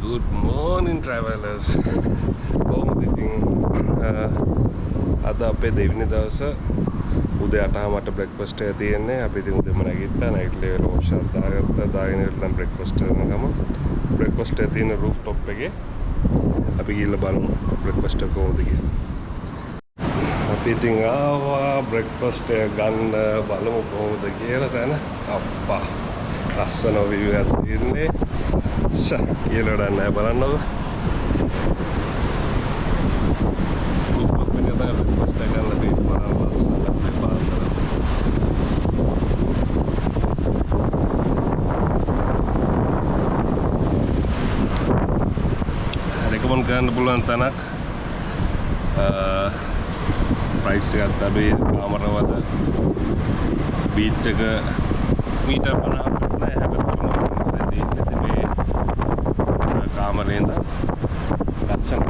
Good morning travelers. කොහොමද ඉතින් අද අපේ දෙවෙනි දවස උදේ 8:00 මට බ්‍රෙක්ෆාස්ට් එක තියෙන්නේ. අපි ඉතින් උදේම නැගිට්ටා. නැගිටලා රෝෂා දාගත්තා. දාගෙන ඉන්න බ්‍රෙක්ෆාස්ට් කරන ගම බ්‍රෙක්ෆාස්ට් එක තියෙන රූෆ් টොප් එකේ අපි ගිහලා බලමු බ්‍රෙක්ෆාස්ට් එක කොහොමද කියලා. අපි ඉතින් ආවා බ්‍රෙක්ෆාස්ට් එක ගන්න බලමු කොහොමද කියලා තැන. අප්පා ලස්සන view එකක් තියෙන්නේ. ඊළඟට නැහැ බලන්නකො. රූපයක් එක තමයි බ්‍රෙක්ෆාස්ට් එක ගන්න තියෙන්නේ. බලන්න ලස්සන අපේ පාන්දර. රෙකමන්ඩ් කරන්න පුළුවන් තැනක්. ප්‍රයිස් එකත් අඩුයි. කාමරවල බීච් එක මීටර් 50ක් නෑ. හැබැයි මේ කාමරේ ඉඳන් ලස්සන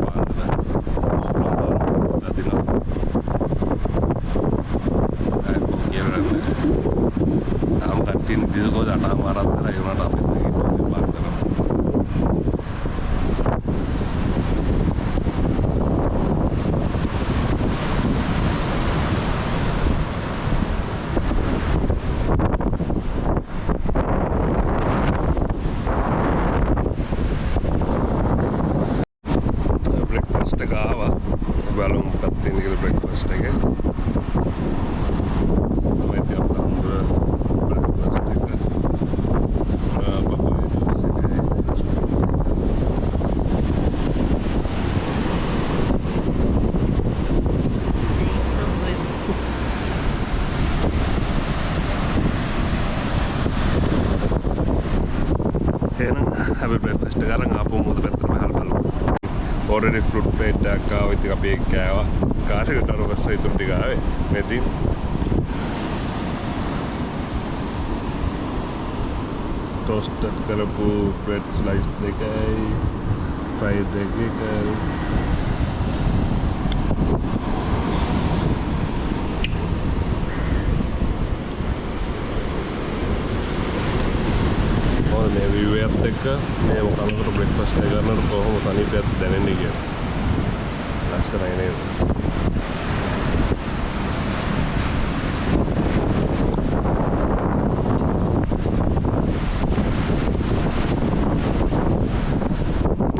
පාන්දර දදිනවා. ඒක කියන්නේ තාම කට්ටිය දිනකෝද 8:00 මාරක් තරයි වුණාට අපිත් නැගිටින්නේ පාන්දර. Balong katin ni breakfast lagi. Sampai tiap tahun breakfast lagi. Bapa itu sekali. So good. Habis breakfast sekarang apa mau betul mahal malu. Already fruit plate එකක් ආවා. ඉතින් අපි ඒක කෑවා. කාර් එකට අරවස්ස ඉතුරු ටික ආවේ. මේ තින් toasted කරපු bread slice දෙකයි fried එකයි මේ view එකත් එක්ක මේ මොකක්ද බ්‍රෙක්ෆාස්ට් එක ගන්නකොට කොහොම සනීපයක් දැනෙන්නේ කියලා. ලස්සනයි නේද?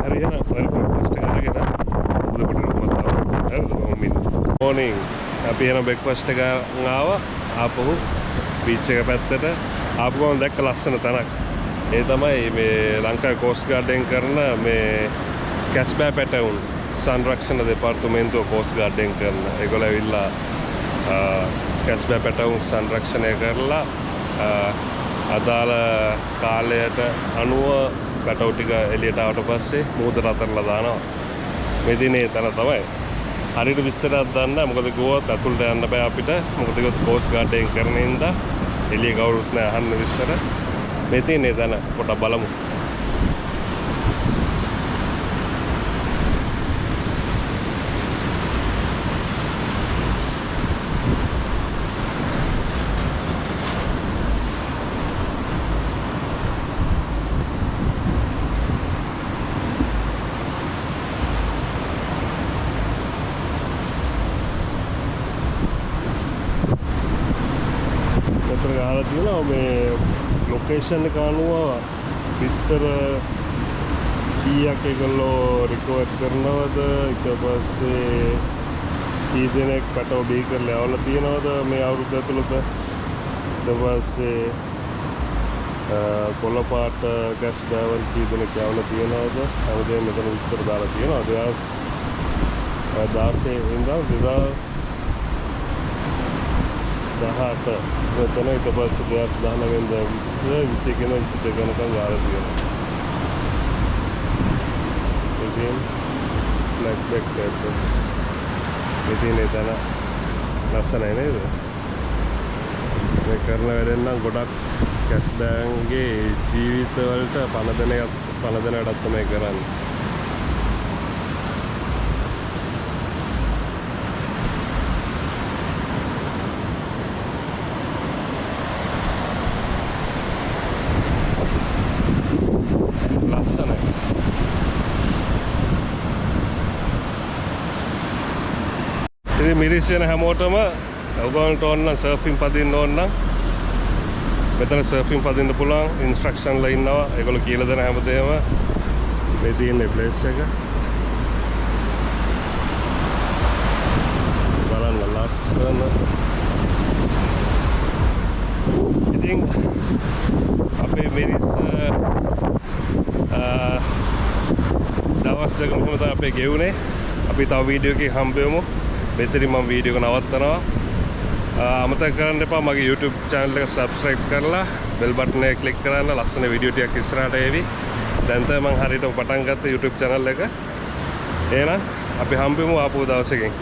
හරි එහෙනම් බ්‍රෙක්ෆාස්ට් එක අරගෙන උදේට රුමත් ආවා. හරිද මම්මි? morning අපි එහෙනම් බ්‍රෙක්ෆාස්ට් එක ආවා. ආපහු බීච් එක පැත්තට ආපු ගමන් දැක්ක ලස්සන තැනක්. ඒ තමයි මේ ලංකාවේ කෝස්ට් ගාඩ් එකෙන් කරන මේ කැස්බෑ පැටවුන් සංරක්ෂණ දෙපාර්තමේන්තුව කෝස්ට් ගාඩ් එකෙන් කරන. ඒගොල්ලෝ ඇවිල්ලා කැස්බෑ පැටවුන් සංරක්ෂණය කරලා අදාළ කාලයට අනුව පැටවු ටික එළියට ආවට පස්සේ මූදට අතරලා දානවා. මේ දිනේ තන තමයි. හරියට විස්තරයක් දන්න නැහැ. මොකද ගියොත් අතුලට යන්න බෑ අපිට. මොකද ගියොත් කෝස්ට් ගාඩ් එකෙන් කරන ඉඳලා එළිය කවුරුත් නැහැ අහන්න විස්තර. මේ තියෙන්නේ තන පොඩක් බලමු. මෙතන ගහලා තියෙනවා මේ ලොකේෂන් එක අනුව විතර කීයක් ඒගොල්ලෝ රිකවර් කරනවද ඊට පස්සේ කී දෙනෙක් පැටව බී කරලා යවලා තියෙනවද මේ අවුරුද්ද ඇතුළත ඊට පස්සේ කොළ පාට ගස් බෑවල් කී දෙනෙක් යවලා තියෙනවද හැමදේම මෙතන විස්තර දාලා තියෙනවා 2016 ඉඳන් 2018 මෙතන ඊට පස්සේ 2019 වෙනිදා 20 21 වෙනිදා ගාලා තියෙනවා. ඉතින් black back tables. ඉතින් එතන ලස්සනයි නේද? මේ කරන වැඩෙන් නම් ගොඩක් කැස්බෑන්ගේ ජීවිතවලට පණ දෙන වැඩක් තමයි කරන්නේ. ලස්සනයි. ඉතින් මිරිස් යන හැමෝටම ඔයගොල්ලන්ට ඕන නම් සර්ෆින් පදින්න ඕන නම් මෙතන සර්ෆින් පදින්න පුළුවන් ඉන්ස්ට්‍රක්ෂන් ලා ඉන්නවා. ඒගොල්ලෝ කියලා දෙන හැමදේම මේ තියෙන ප්ලේස් එක. බලන්න ලස්සන. ඉතින් අපේ මිරිස් දවස් දෙක කොහොමද තමයි අපේ ගෙවුනේ. අපි තව වීඩියෝ එකකින් හම්බෙමු. මෙතනින් මම වීඩියෝ එක නවත්තනවා. අමතක කරන්න එපා මගේ YouTube channel එක subscribe කරලා bell button එක click කරන්න. ලස්සන වීඩියෝ ටිකක් ඉස්සරහට එවි. දැන් තමයි මම හරියට පටන් ගත්ත YouTube channel එක. එහෙනම් අපි හම්බෙමු ආපහු දවසකින්.